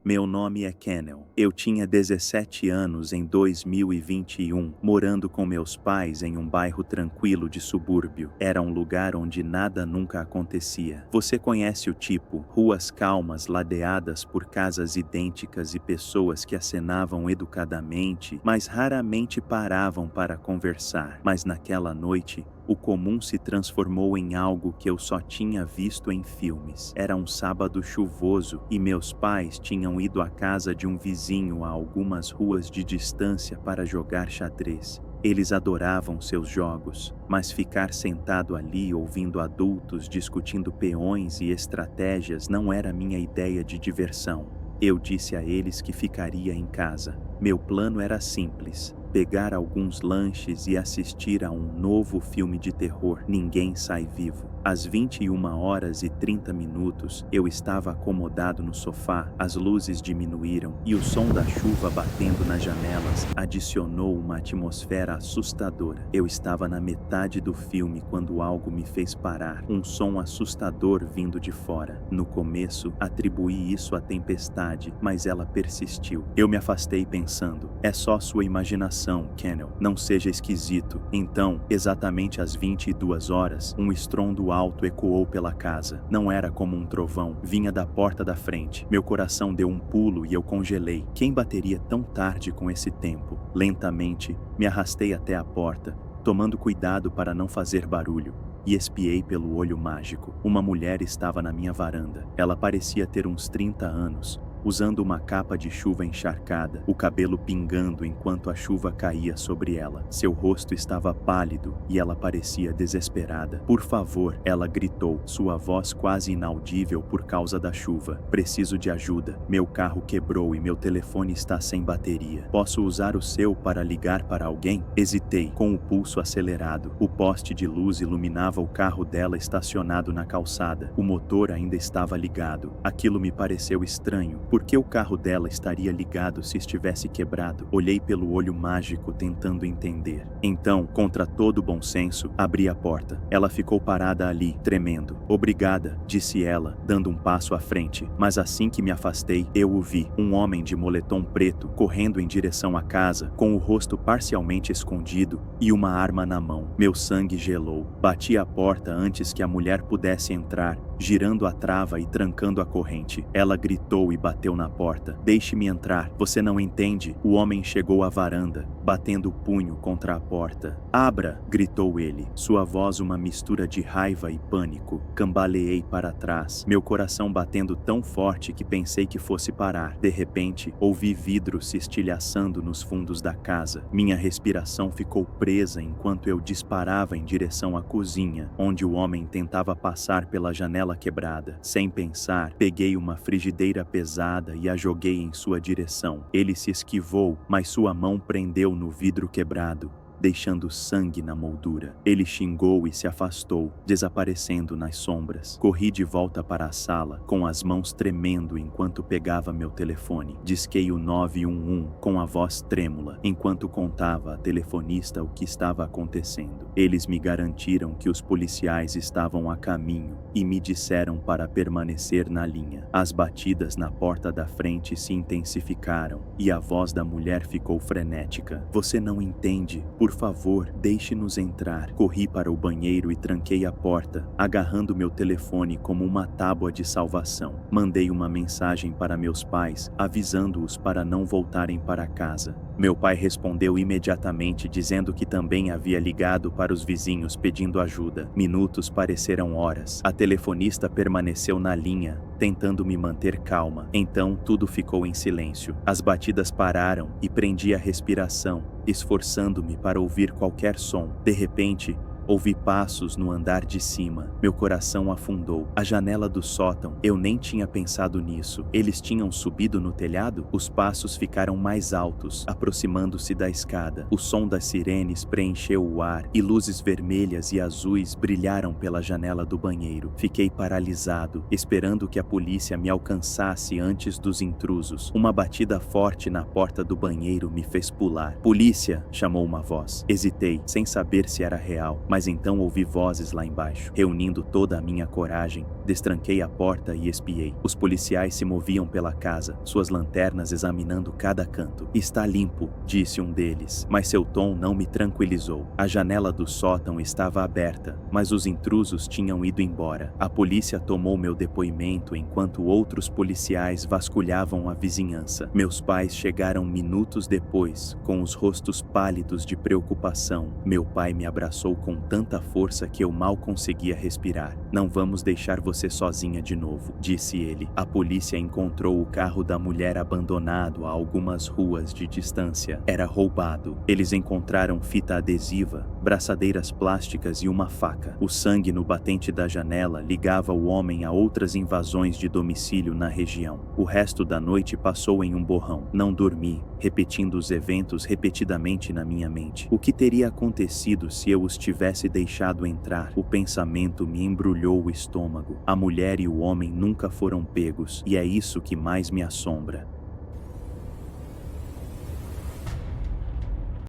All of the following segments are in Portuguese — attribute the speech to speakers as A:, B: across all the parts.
A: Meu nome é Kennel. Eu tinha 17 anos em 2021, morando com meus pais em um bairro tranquilo de subúrbio. Era um lugar onde nada nunca acontecia. Você conhece o tipo: ruas calmas ladeadas por casas idênticas e pessoas que acenavam educadamente, mas raramente paravam para conversar. Mas naquela noite, o comum se transformou em algo que eu só tinha visto em filmes. Era um sábado chuvoso e meus pais tinham ido à casa de um vizinho a algumas ruas de distância para jogar xadrez. Eles adoravam seus jogos, mas ficar sentado ali ouvindo adultos discutindo peões e estratégias não era minha ideia de diversão. Eu disse a eles que ficaria em casa. Meu plano era simples: pegar alguns lanches e assistir a um novo filme de terror. Ninguém sai vivo. Às 21h30, eu estava acomodado no sofá, as luzes diminuíram e o som da chuva batendo nas janelas adicionou uma atmosfera assustadora. Eu estava na metade do filme quando algo me fez parar, um som assustador vindo de fora. No começo, atribuí isso à tempestade, mas ela persistiu. Eu me afastei pensando: é só sua imaginação, Kennel, não seja esquisito. Então, exatamente às 22h, um estrondo alto ecoou pela casa. Não era como um trovão, vinha da porta da frente. Meu coração deu um pulo e eu congelei. Quem bateria tão tarde com esse tempo? Lentamente, me arrastei até a porta, tomando cuidado para não fazer barulho, e espiei pelo olho mágico. Uma mulher estava na minha varanda. Ela parecia ter uns 30 anos, usando uma capa de chuva encharcada, o cabelo pingando enquanto a chuva caía sobre ela. Seu rosto estava pálido e ela parecia desesperada. "Por favor", ela gritou, sua voz quase inaudível por causa da chuva. "Preciso de ajuda. Meu carro quebrou e meu telefone está sem bateria. Posso usar o seu para ligar para alguém?" Hesitei, com o pulso acelerado. O poste de luz iluminava o carro dela estacionado na calçada. O motor ainda estava ligado. Aquilo me pareceu estranho. Por que o carro dela estaria ligado se estivesse quebrado? Olhei pelo olho mágico tentando entender. Então, contra todo bom senso, abri a porta. Ela ficou parada ali, tremendo. "Obrigada", disse ela, dando um passo à frente. Mas assim que me afastei, eu o vi. Um homem de moletom preto, correndo em direção à casa, com o rosto parcialmente escondido e uma arma na mão. Meu sangue gelou. Bati a porta antes que a mulher pudesse entrar, girando a trava e trancando a corrente. Ela gritou e bateu na porta. "Deixe-me entrar. Você não entende." O homem chegou à varanda, batendo o punho contra a porta. "Abra!" gritou ele, sua voz uma mistura de raiva e pânico. Cambaleei para trás, meu coração batendo tão forte que pensei que fosse parar. De repente, ouvi vidro se estilhaçando nos fundos da casa. Minha respiração ficou presa enquanto eu disparava em direção à cozinha, onde o homem tentava passar pela janela quebrada. Sem pensar, peguei uma frigideira pesada e a joguei em sua direção. Ele se esquivou, mas sua mão prendeu no vidro quebrado, deixando sangue na moldura. Ele xingou e se afastou, desaparecendo nas sombras. Corri de volta para a sala, com as mãos tremendo enquanto pegava meu telefone. Disquei o 911 com a voz trêmula, enquanto contava à telefonista o que estava acontecendo. Eles me garantiram que os policiais estavam a caminho e me disseram para permanecer na linha. As batidas na porta da frente se intensificaram e a voz da mulher ficou frenética. "Você não entende. Por favor, deixe-nos entrar." Corri para o banheiro e tranquei a porta, agarrando meu telefone como uma tábua de salvação. Mandei uma mensagem para meus pais, avisando-os para não voltarem para casa. Meu pai respondeu imediatamente dizendo que também havia ligado para os vizinhos pedindo ajuda. Minutos pareceram horas. A telefonista permaneceu na linha, tentando me manter calma. Então tudo ficou em silêncio. As batidas pararam e prendi a respiração, esforçando-me para ouvir qualquer som. De repente, ouvi passos no andar de cima. Meu coração afundou. A janela do sótão. Eu nem tinha pensado nisso. Eles tinham subido no telhado? Os passos ficaram mais altos, aproximando-se da escada. O som das sirenes preencheu o ar e luzes vermelhas e azuis brilharam pela janela do banheiro. Fiquei paralisado, esperando que a polícia me alcançasse antes dos intrusos. Uma batida forte na porta do banheiro me fez pular. "Polícia!" chamou uma voz. Hesitei, sem saber se era real, mas Mas então ouvi vozes lá embaixo. Reunindo toda a minha coragem, destranquei a porta e espiei. Os policiais se moviam pela casa, suas lanternas examinando cada canto. Está limpo, disse um deles, mas seu tom não me tranquilizou. A janela do sótão estava aberta, mas os intrusos tinham ido embora. A polícia tomou meu depoimento enquanto outros policiais vasculhavam a vizinhança. Meus pais chegaram minutos depois, com os rostos pálidos de preocupação. Meu pai me abraçou com tanta força que eu mal conseguia respirar. Não vamos deixar você sozinha de novo, disse ele. A polícia encontrou o carro da mulher abandonado a algumas ruas de distância. Era roubado. Eles encontraram fita adesiva, braçadeiras plásticas e uma faca. O sangue no batente da janela ligava o homem a outras invasões de domicílio na região. O resto da noite passou em um borrão. Não dormi, repetindo os eventos repetidamente na minha mente. O que teria acontecido se eu os tivesse deixado entrar? O pensamento me embrulhou o estômago. A mulher e o homem nunca foram pegos, e é isso que mais me assombra.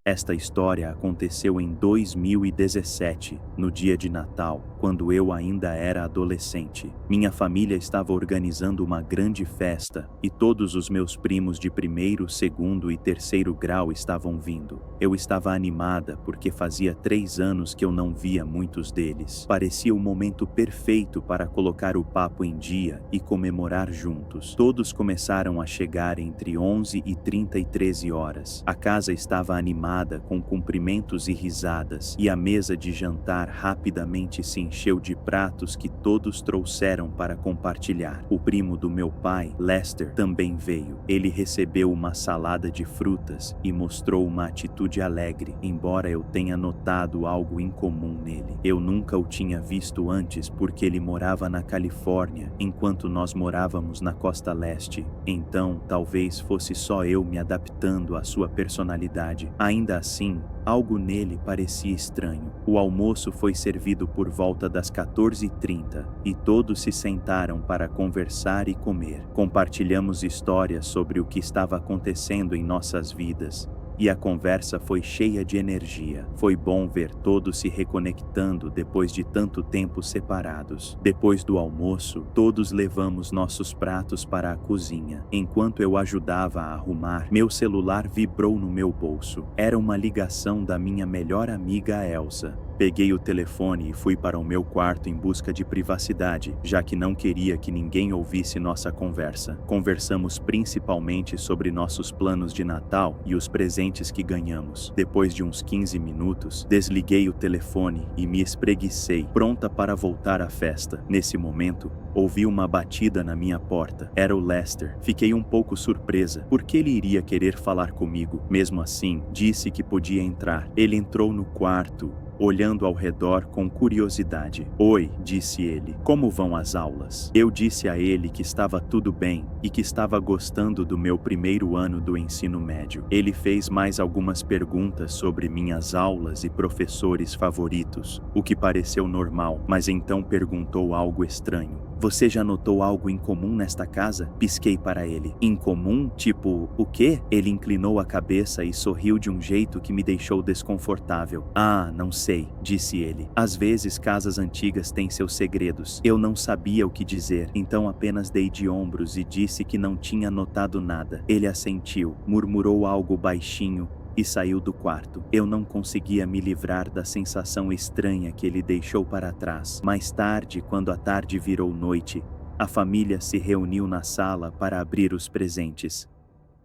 A: Esta história aconteceu em 2017, no dia de Natal, quando eu ainda era adolescente. Minha família estava organizando uma grande festa e todos os meus primos de primeiro, segundo e terceiro grau estavam vindo. Eu estava animada porque fazia 3 anos que eu não via muitos deles. Parecia o momento perfeito para colocar o papo em dia e comemorar juntos. Todos começaram a chegar entre 11h30 e 13 horas. A casa estava animada com cumprimentos e risadas, e a mesa de jantar rapidamente se encheu de pratos que todos trouxeram para compartilhar. O primo do meu pai, Lester, também veio. Ele recebeu uma salada de frutas e mostrou uma atitude alegre, embora eu tenha notado algo incomum nele. Eu nunca o tinha visto antes porque ele morava na Califórnia, enquanto nós morávamos na costa leste. Então, talvez fosse só eu me adaptando à sua personalidade. Ainda assim, algo nele parecia estranho. O almoço foi servido por volta das 14h30 e todos se sentaram para conversar e comer. Compartilhamos histórias sobre o que estava acontecendo em nossas vidas. E a conversa foi cheia de energia. Foi bom ver todos se reconectando depois de tanto tempo separados. Depois do almoço, todos levamos nossos pratos para a cozinha. Enquanto eu ajudava a arrumar, meu celular vibrou no meu bolso. Era uma ligação da minha melhor amiga Elsa. Peguei o telefone e fui para o meu quarto em busca de privacidade, já que não queria que ninguém ouvisse nossa conversa. Conversamos principalmente sobre nossos planos de Natal e os presentes que ganhamos. Depois de uns 15 minutos, desliguei o telefone e me espreguicei, pronta para voltar à festa. Nesse momento, ouvi uma batida na minha porta. Era o Lester. Fiquei um pouco surpresa, porque ele iria querer falar comigo. Mesmo assim, disse que podia entrar. Ele entrou no quarto, olhando ao redor com curiosidade. "Oi", disse ele, "como vão as aulas?" Eu disse a ele que estava tudo bem e que estava gostando do meu primeiro ano do ensino médio. Ele fez mais algumas perguntas sobre minhas aulas e professores favoritos, o que pareceu normal, mas então perguntou algo estranho. "Você já notou algo incomum nesta casa?" Pisquei para ele. "Incomum? Tipo, o quê?" Ele inclinou a cabeça e sorriu de um jeito que me deixou desconfortável. "Ah, não sei", disse ele. "Às vezes casas antigas têm seus segredos." Eu não sabia o que dizer, então apenas dei de ombros e disse que não tinha notado nada. Ele assentiu, murmurou algo baixinho e saiu do quarto. Eu não conseguia me livrar da sensação estranha que ele deixou para trás. Mais tarde, quando a tarde virou noite, a família se reuniu na sala para abrir os presentes.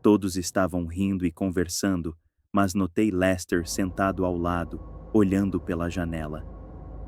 A: Todos estavam rindo e conversando, mas notei Lester sentado ao lado, olhando pela janela.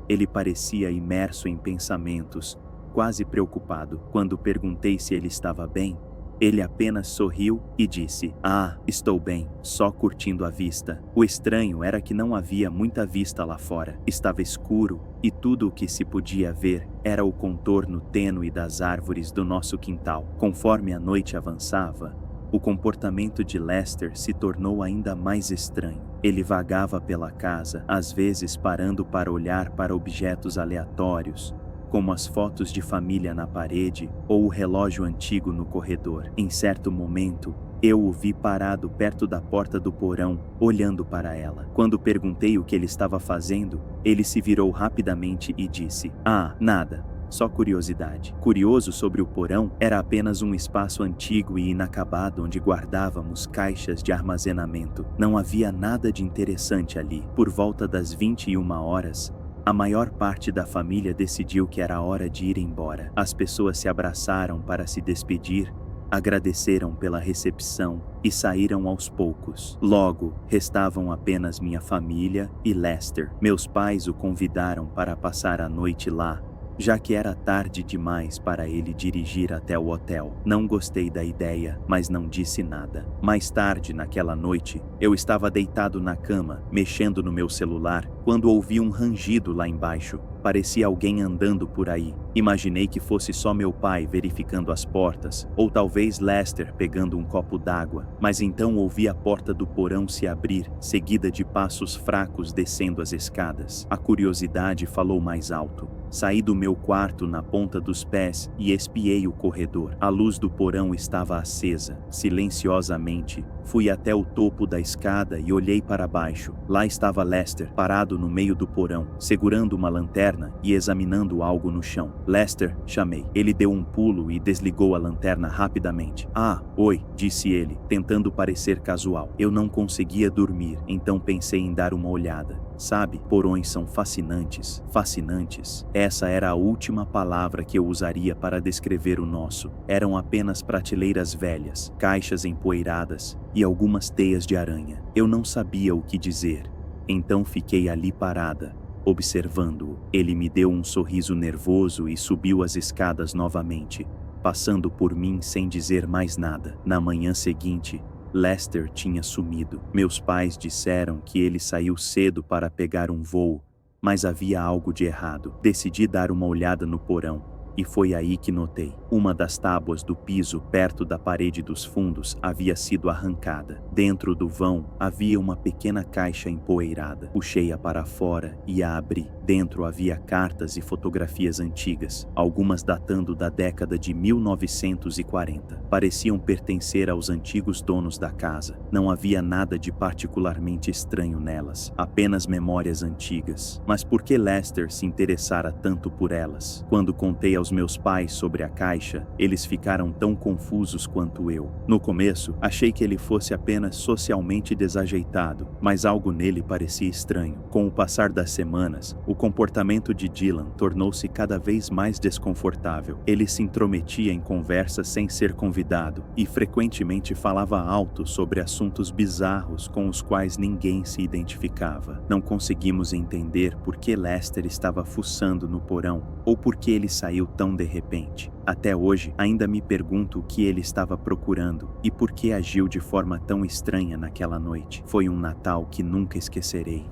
A: Ele parecia imerso em pensamentos, quase preocupado. Quando perguntei se ele estava bem, ele apenas sorriu e disse: "Ah, estou bem, só curtindo a vista." O estranho era que não havia muita vista lá fora. Estava escuro e tudo o que se podia ver era o contorno tênue das árvores do nosso quintal. Conforme a noite avançava, o comportamento de Lester se tornou ainda mais estranho. Ele vagava pela casa, às vezes parando para olhar para objetos aleatórios, como as fotos de família na parede ou o relógio antigo no corredor. Em certo momento, Eu o vi parado perto da porta do porão, olhando para ela. Quando perguntei o que ele estava fazendo, ele se virou rapidamente e disse: "Ah, nada. Só curiosidade." Curioso sobre o porão, era apenas um espaço antigo e inacabado onde guardávamos caixas de armazenamento. Não havia nada de interessante ali. Por volta das 21 horas, a maior parte da família decidiu que era hora de ir embora. As pessoas se abraçaram para se despedir, agradeceram pela recepção e saíram aos poucos. Logo, restavam apenas minha família e Lester. Meus pais o convidaram para passar a noite lá, já que era tarde demais para ele dirigir até o hotel. Não gostei da ideia, mas não disse nada. Mais tarde, naquela noite, eu estava deitado na cama, mexendo no meu celular, quando ouvi um rangido lá embaixo. Parecia alguém andando por aí. Imaginei que fosse só meu pai verificando as portas, ou talvez Lester pegando um copo d'água, mas então ouvi a porta do porão se abrir, seguida de passos fracos descendo as escadas. A curiosidade falou mais alto. Saí do meu quarto na ponta dos pés e espiei o corredor. A luz do porão estava acesa. Silenciosamente, fui até o topo da escada e olhei para baixo. Lá estava Lester, parado no meio do porão, segurando uma lanterna e examinando algo no chão. "Lester", chamei. Ele deu um pulo e desligou a lanterna rapidamente. "Ah, oi", disse ele, tentando parecer casual. Eu não conseguia dormir, então pensei em dar uma olhada. Sabe, porões são fascinantes. Fascinantes. Essa era a última palavra que eu usaria para descrever o nosso. Eram apenas prateleiras velhas, caixas empoeiradas e algumas teias de aranha. Eu não sabia o que dizer. Então fiquei ali parada, observando-o. Ele me deu um sorriso nervoso e subiu as escadas novamente, passando por mim sem dizer mais nada. Na manhã seguinte, Lester tinha sumido. Meus pais disseram que ele saiu cedo para pegar um voo, mas havia algo de errado. Decidi dar uma olhada no porão, e foi aí que notei. Uma das tábuas do piso perto da parede dos fundos havia sido arrancada. Dentro do vão havia uma pequena caixa empoeirada. Puxei-a para fora e a abri. Dentro havia cartas e fotografias antigas, algumas datando da década de 1940. Pareciam pertencer aos antigos donos da casa. Não havia nada de particularmente estranho nelas, apenas memórias antigas. Mas por que Lester se interessara tanto por elas? Quando contei aos meus pais sobre a caixa, eles ficaram tão confusos quanto eu. No começo, achei que ele fosse apenas socialmente desajeitado, mas algo nele parecia estranho. Com o passar das semanas, o comportamento de Dylan tornou-se cada vez mais desconfortável. Ele se intrometia em conversas sem ser convidado e frequentemente falava alto sobre assuntos bizarros com os quais ninguém se identificava. Não conseguimos entender por que Lester estava fuçando no porão ou por que ele saiu tão de repente. Até hoje, ainda me pergunto o que ele estava procurando e por que agiu de forma tão estranha naquela noite. Foi um Natal que nunca esquecerei.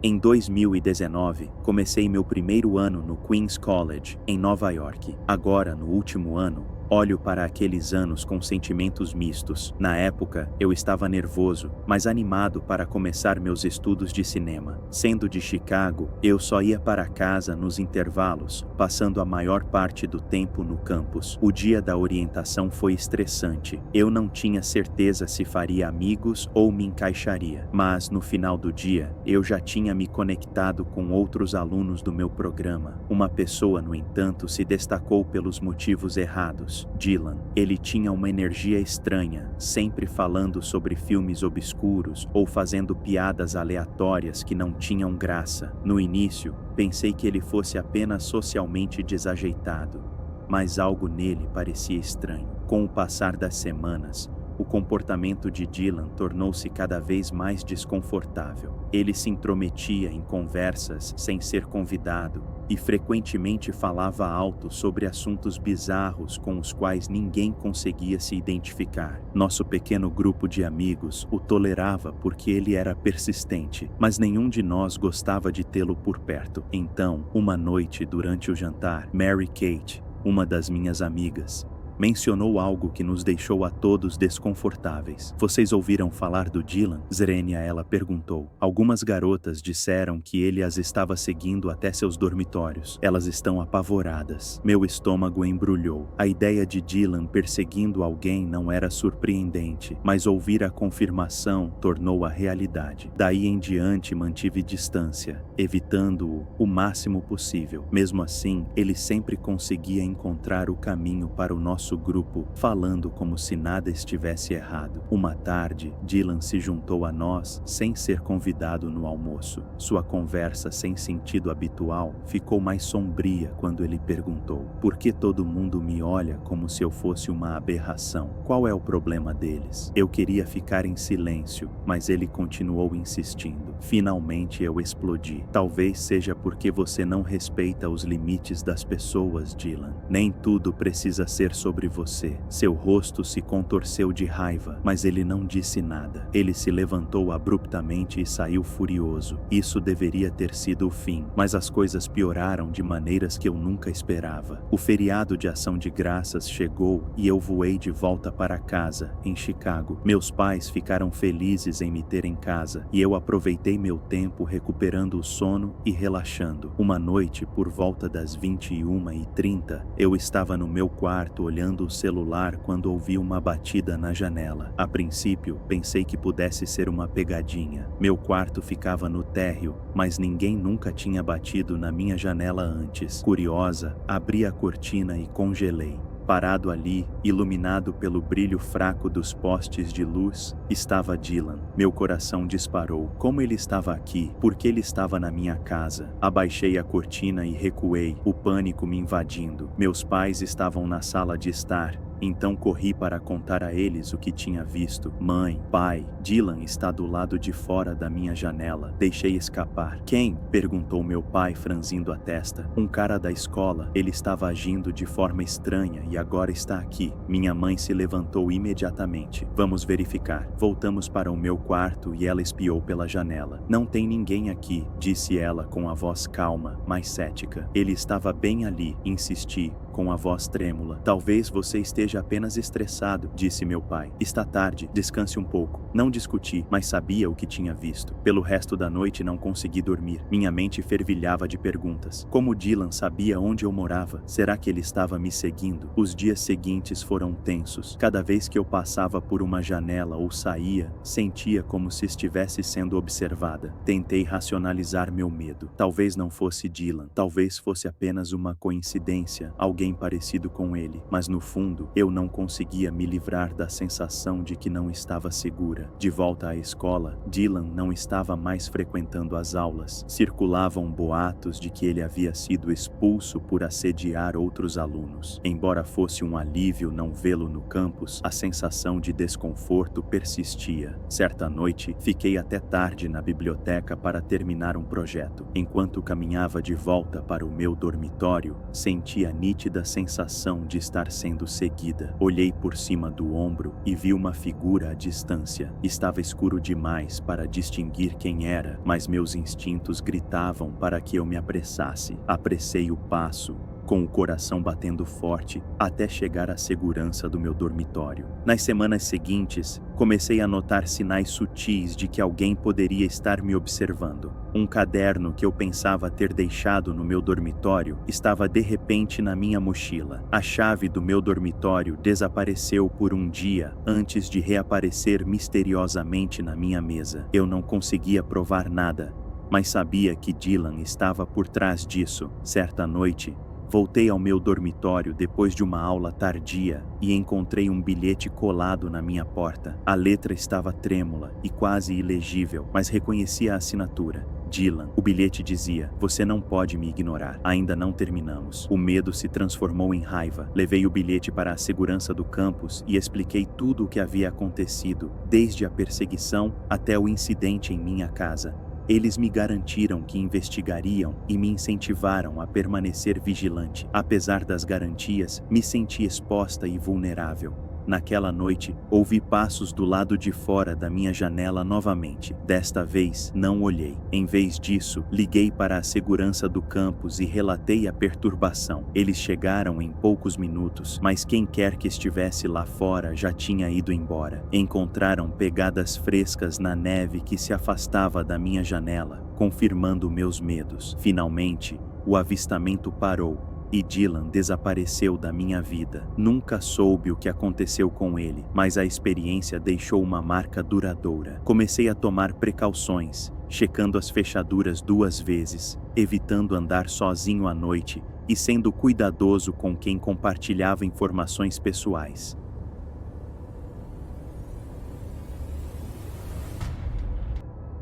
A: Em 2019, comecei meu primeiro ano no Queens College, em Nova York. Agora, no último ano, olho para aqueles anos com sentimentos mistos. Na época, eu estava nervoso, mas animado para começar meus estudos de cinema. Sendo de Chicago, eu só ia para casa nos intervalos, passando a maior parte do tempo no campus. O dia da orientação foi estressante. Eu não tinha certeza se faria amigos ou me encaixaria. Mas, no final do dia, eu já tinha me conectado com outros alunos do meu programa. Uma pessoa, no entanto, se destacou pelos motivos errados. Dylan. Ele tinha uma energia estranha, sempre falando sobre filmes obscuros ou fazendo piadas aleatórias que não tinham graça. No início, pensei que ele fosse apenas socialmente desajeitado, mas algo nele parecia estranho. Com o passar das semanas, o comportamento de Dylan tornou-se cada vez mais desconfortável. Ele se intrometia em conversas sem ser convidado e frequentemente falava alto sobre assuntos bizarros com os quais ninguém conseguia se identificar. Nosso pequeno grupo de amigos o tolerava porque ele era persistente, mas nenhum de nós gostava de tê-lo por perto. Então, uma noite durante o jantar, Mary Kate, uma das minhas amigas, Mencionou algo que nos deixou a todos desconfortáveis. Vocês ouviram falar do Dylan? Zrenia, ela perguntou. Algumas garotas disseram que ele as estava seguindo até seus dormitórios. Elas estão apavoradas. Meu estômago embrulhou. A ideia de Dylan perseguindo alguém não era surpreendente, mas ouvir a confirmação tornou a realidade. Daí em diante mantive distância, evitando-o o máximo possível. Mesmo assim, ele sempre conseguia encontrar o caminho para o nosso grupo, falando como se nada estivesse errado. Uma tarde, Dylan se juntou a nós sem ser convidado no almoço. Sua conversa sem sentido habitual ficou mais sombria quando ele perguntou: por que todo mundo me olha como se eu fosse uma aberração? Qual é o problema deles? Eu queria ficar em silêncio, mas ele continuou insistindo. Finalmente eu explodi. Talvez seja porque você não respeita os limites das pessoas, Dylan. Nem tudo precisa ser sobre você. Seu rosto se contorceu de raiva, mas ele não disse nada. Ele se levantou abruptamente e saiu furioso. Isso deveria ter sido o fim, mas as coisas pioraram de maneiras que eu nunca esperava. O feriado de Ação de Graças chegou e eu voei de volta para casa, em Chicago. Meus pais ficaram felizes em me ter em casa e eu aproveitei meu tempo recuperando o sono e relaxando. Uma noite, por volta das 21h30, eu estava no meu quarto olhando o celular quando ouvi uma batida na janela. A princípio, pensei que pudesse ser uma pegadinha. Meu quarto ficava no térreo, mas ninguém nunca tinha batido na minha janela antes. Curiosa, abri a cortina e congelei. Parado ali, iluminado pelo brilho fraco dos postes de luz, estava Dylan. Meu coração disparou. Como ele estava aqui? Por que ele estava na minha casa? Abaixei a cortina e recuei, o pânico me invadindo. Meus pais estavam na sala de estar. Então corri para contar a eles o que tinha visto. Mãe, pai, Dylan está do lado de fora da minha janela. Deixei escapar. Quem? Perguntou meu pai, franzindo a testa. Um cara da escola. Ele estava agindo de forma estranha e agora está aqui. Minha mãe se levantou imediatamente. Vamos verificar. Voltamos para o meu quarto e ela espiou pela janela. Não tem ninguém aqui, disse ela com a voz calma, mas cética. Ele estava bem ali, insisti, com a voz trêmula. Talvez você esteja apenas estressado, disse meu pai. Está tarde, descanse um pouco. Não discuti, mas sabia o que tinha visto. Pelo resto da noite não consegui dormir. Minha mente fervilhava de perguntas. Como Dylan sabia onde eu morava? Será que ele estava me seguindo? Os dias seguintes foram tensos. Cada vez que eu passava por uma janela ou saía, sentia como se estivesse sendo observada. Tentei racionalizar meu medo. Talvez não fosse Dylan. Talvez fosse apenas uma coincidência. Alguém parecido com ele, mas no fundo eu não conseguia me livrar da sensação de que não estava segura. De volta à escola, Dylan não estava mais frequentando as aulas. Circulavam boatos de que ele havia sido expulso por assediar outros alunos. Embora fosse um alívio não vê-lo no campus, a sensação de desconforto persistia. Certa noite, fiquei até tarde na biblioteca para terminar um projeto. Enquanto caminhava de volta para o meu dormitório, senti a nítida sensação de estar sendo seguida. Olhei por cima do ombro e vi uma figura à distância. Estava escuro demais para distinguir quem era, mas meus instintos gritavam para que eu me apressasse. Apressei o passo, com o coração batendo forte, até chegar à segurança do meu dormitório. Nas semanas seguintes, comecei a notar sinais sutis de que alguém poderia estar me observando. Um caderno que eu pensava ter deixado no meu dormitório estava de repente na minha mochila. A chave do meu dormitório desapareceu por um dia antes de reaparecer misteriosamente na minha mesa. Eu não conseguia provar nada, mas sabia que Dylan estava por trás disso. Certa noite, voltei ao meu dormitório depois de uma aula tardia e encontrei um bilhete colado na minha porta. A letra estava trêmula e quase ilegível, mas reconheci a assinatura. Dylan. O bilhete dizia: você não pode me ignorar. Ainda não terminamos. O medo se transformou em raiva. Levei o bilhete para a segurança do campus e expliquei tudo o que havia acontecido, desde a perseguição até o incidente em minha casa. Eles me garantiram que investigariam e me incentivaram a permanecer vigilante. Apesar das garantias, me senti exposta e vulnerável. Naquela noite, ouvi passos do lado de fora da minha janela novamente. Desta vez, não olhei. Em vez disso, liguei para a segurança do campus e relatei a perturbação. Eles chegaram em poucos minutos, mas quem quer que estivesse lá fora já tinha ido embora. Encontraram pegadas frescas na neve que se afastava da minha janela, confirmando meus medos. Finalmente, o avistamento parou e Dylan desapareceu da minha vida. Nunca soube o que aconteceu com ele, mas a experiência deixou uma marca duradoura. Comecei a tomar precauções, checando as fechaduras 2 vezes, evitando andar sozinho à noite e sendo cuidadoso com quem compartilhava informações pessoais.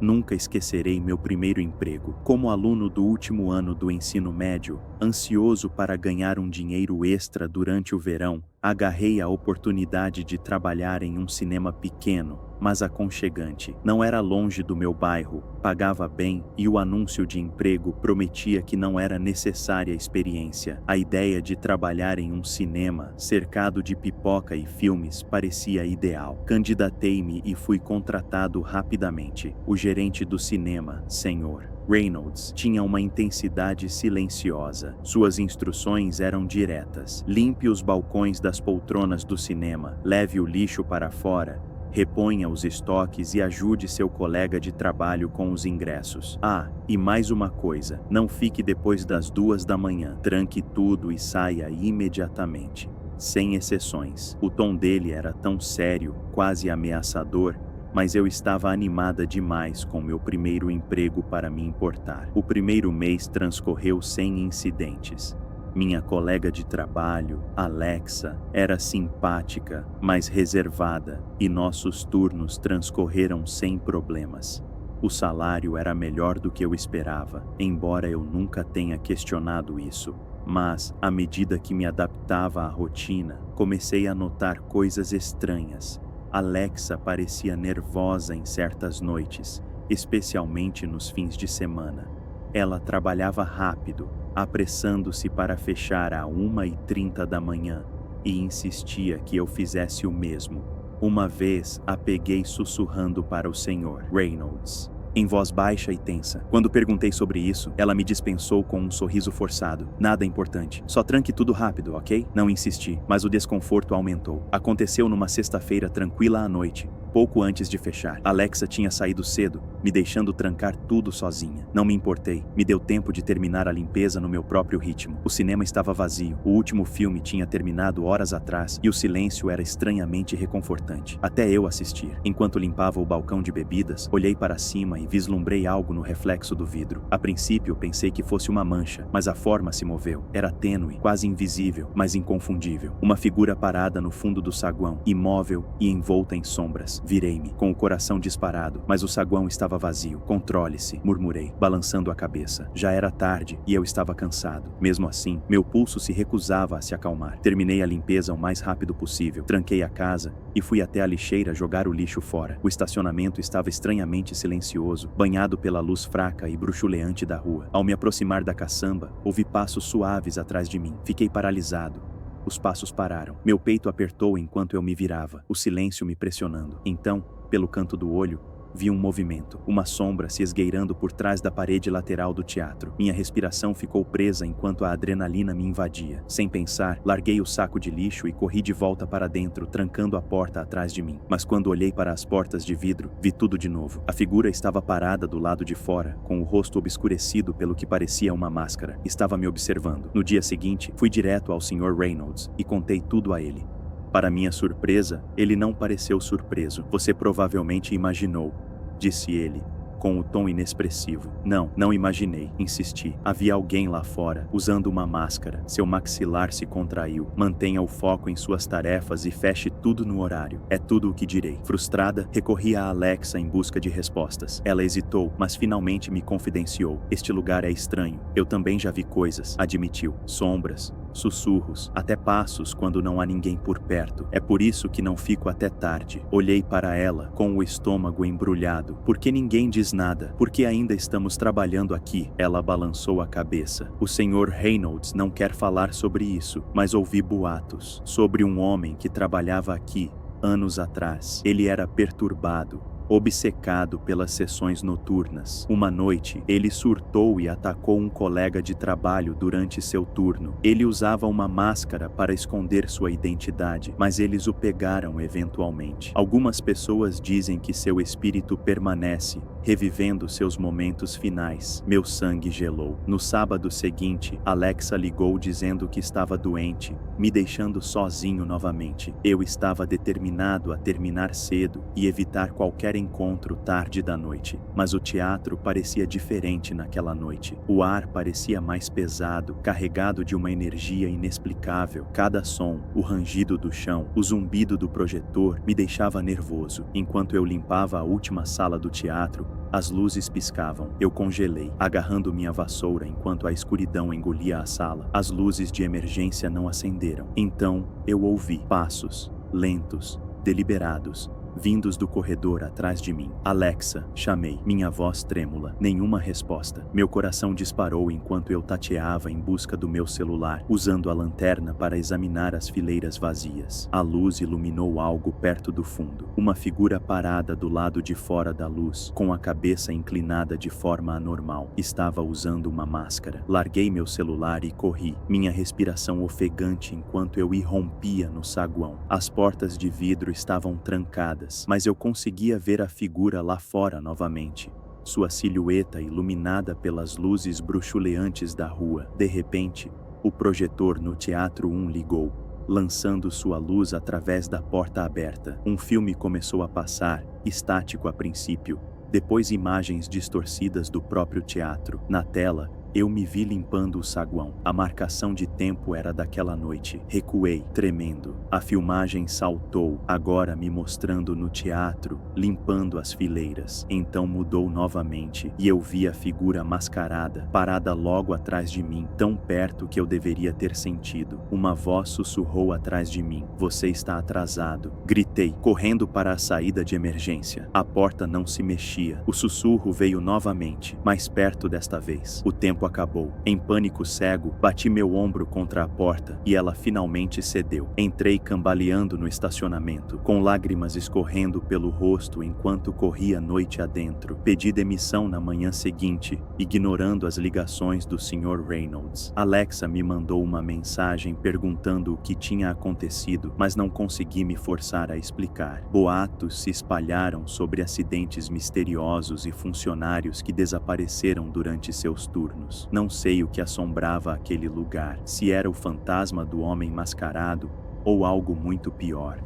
A: Nunca esquecerei meu primeiro emprego. Como aluno do último ano do ensino médio, ansioso para ganhar um dinheiro extra durante o verão, agarrei a oportunidade de trabalhar em um cinema pequeno, mas aconchegante. Não era longe do meu bairro, pagava bem e o anúncio de emprego prometia que não era necessária experiência. A ideia de trabalhar em um cinema, cercado de pipoca e filmes, parecia ideal. Candidatei-me e fui contratado rapidamente. O gerente do cinema, Sr. Reynolds, tinha uma intensidade silenciosa. Suas instruções eram diretas. Limpe os balcões das poltronas do cinema, leve o lixo para fora, reponha os estoques e ajude seu colega de trabalho com os ingressos. Ah, e mais uma coisa, não fique depois das 2 da manhã. Tranque tudo e saia imediatamente. Sem exceções. O tom dele era tão sério, quase ameaçador, mas eu estava animada demais com meu primeiro emprego para me importar. O primeiro mês transcorreu sem incidentes. Minha colega de trabalho, Alexa, era simpática, mas reservada, e nossos turnos transcorreram sem problemas. O salário era melhor do que eu esperava, embora eu nunca tenha questionado isso. Mas, à medida que me adaptava à rotina, comecei a notar coisas estranhas. Alexa parecia nervosa em certas noites, especialmente nos fins de semana. Ela trabalhava rápido, apressando-se para fechar à 1h30 da manhã, e insistia que eu fizesse o mesmo. Uma vez a peguei sussurrando para o Sr. Reynolds, em voz baixa e tensa. Quando perguntei sobre isso, ela me dispensou com um sorriso forçado. Nada importante. Só tranque tudo rápido, ok? Não insisti, mas o desconforto aumentou. Aconteceu numa sexta-feira tranquila à noite, pouco antes de fechar. Alexa tinha saído cedo, me deixando trancar tudo sozinha. Não me importei. Me deu tempo de terminar a limpeza no meu próprio ritmo. O cinema estava vazio. O último filme tinha terminado horas atrás e o silêncio era estranhamente reconfortante. Até eu assistir. Enquanto limpava o balcão de bebidas, olhei para cima e vislumbrei algo no reflexo do vidro. A princípio, pensei que fosse uma mancha, mas a forma se moveu. Era tênue, quase invisível, mas inconfundível. Uma figura parada no fundo do saguão, imóvel e envolta em sombras. Virei-me, com o coração disparado, mas o saguão estava vazio. Controle-se, murmurei, balançando a cabeça. Já era tarde e eu estava cansado. Mesmo assim, meu pulso se recusava a se acalmar. Terminei a limpeza o mais rápido possível, tranquei a casa e fui até a lixeira jogar o lixo fora. O estacionamento estava estranhamente silencioso, banhado pela luz fraca e bruxuleante da rua. Ao me aproximar da caçamba, ouvi passos suaves atrás de mim. Fiquei paralisado. Os passos pararam. Meu peito apertou enquanto eu me virava, o silêncio me pressionando. Então, pelo canto do olho, vi um movimento, uma sombra se esgueirando por trás da parede lateral do teatro. Minha respiração ficou presa enquanto a adrenalina me invadia. Sem pensar, larguei o saco de lixo e corri de volta para dentro, trancando a porta atrás de mim. Mas quando olhei para as portas de vidro, vi tudo de novo. A figura estava parada do lado de fora, com o rosto obscurecido pelo que parecia uma máscara. Estava me observando. No dia seguinte, fui direto ao Sr. Reynolds e contei tudo a ele. Para minha surpresa, ele não pareceu surpreso. Você provavelmente imaginou, disse ele, com o tom inexpressivo. Não imaginei, insisti. Havia alguém lá fora, usando uma máscara. Seu maxilar se contraiu. Mantenha o foco em suas tarefas e feche tudo no horário. É tudo o que direi. Frustrada, recorri a Alexa em busca de respostas. Ela hesitou, mas finalmente me confidenciou. Este lugar é estranho. Eu também já vi coisas, admitiu. Sombras, Sussurros, até passos quando não há ninguém por perto. É por isso que não fico até tarde. Olhei para ela, com o estômago embrulhado. Por que ninguém diz nada? Por que ainda estamos trabalhando aqui? Ela balançou a cabeça. O Sr. Reynolds não quer falar sobre isso, mas ouvi boatos sobre um homem que trabalhava aqui anos atrás. Ele era perturbado, obcecado pelas sessões noturnas. Uma noite, ele surtou e atacou um colega de trabalho durante seu turno. Ele usava uma máscara para esconder sua identidade, mas eles o pegaram eventualmente. Algumas pessoas dizem que seu espírito permanece, revivendo seus momentos finais. Meu sangue gelou. No sábado seguinte, Alexa ligou dizendo que estava doente, me deixando sozinho novamente. Eu estava determinado a terminar cedo e evitar qualquer encontro tarde da noite, mas o teatro parecia diferente naquela noite. O ar parecia mais pesado, carregado de uma energia inexplicável. Cada som, o rangido do chão, o zumbido do projetor me deixava nervoso. Enquanto eu limpava a última sala do teatro, as luzes piscavam. Eu congelei, agarrando minha vassoura enquanto a escuridão engolia a sala. As luzes de emergência não acenderam. Então, eu ouvi passos, lentos, deliberados, vindos do corredor atrás de mim. Alexa, chamei, minha voz trêmula. Nenhuma resposta. Meu coração disparou enquanto eu tateava em busca do meu celular, usando a lanterna para examinar as fileiras vazias. A luz iluminou algo perto do fundo. Uma figura parada do lado de fora da luz, com a cabeça inclinada de forma anormal. Estava usando uma máscara. Larguei meu celular e corri, minha respiração ofegante enquanto eu irrompia no saguão. As portas de vidro estavam trancadas, mas eu conseguia ver a figura lá fora novamente. Sua silhueta iluminada pelas luzes bruxuleantes da rua. De repente, o projetor no Teatro 1 ligou, lançando sua luz através da porta aberta. Um filme começou a passar, estático a princípio, depois imagens distorcidas do próprio teatro. Na tela, eu me vi limpando o saguão. A marcação de tempo era daquela noite. Recuei, tremendo. A filmagem saltou, agora me mostrando no teatro, limpando as fileiras. Então mudou novamente, e eu vi a figura mascarada, parada logo atrás de mim, tão perto que eu deveria ter sentido. Uma voz sussurrou atrás de mim. Você está atrasado. Gritei, correndo para a saída de emergência. A porta não se mexia. O sussurro veio novamente, mais perto desta vez. O tempo acabou. Em pânico cego, bati meu ombro contra a porta e ela finalmente cedeu. Entrei cambaleando no estacionamento, com lágrimas escorrendo pelo rosto enquanto corria noite adentro. Pedi demissão na manhã seguinte, ignorando as ligações do Sr. Reynolds. Alexa me mandou uma mensagem perguntando o que tinha acontecido, mas não consegui me forçar a explicar. Boatos se espalharam sobre acidentes misteriosos e funcionários que desapareceram durante seus turnos. Não sei o que assombrava aquele lugar, se era o fantasma do homem mascarado ou algo muito pior.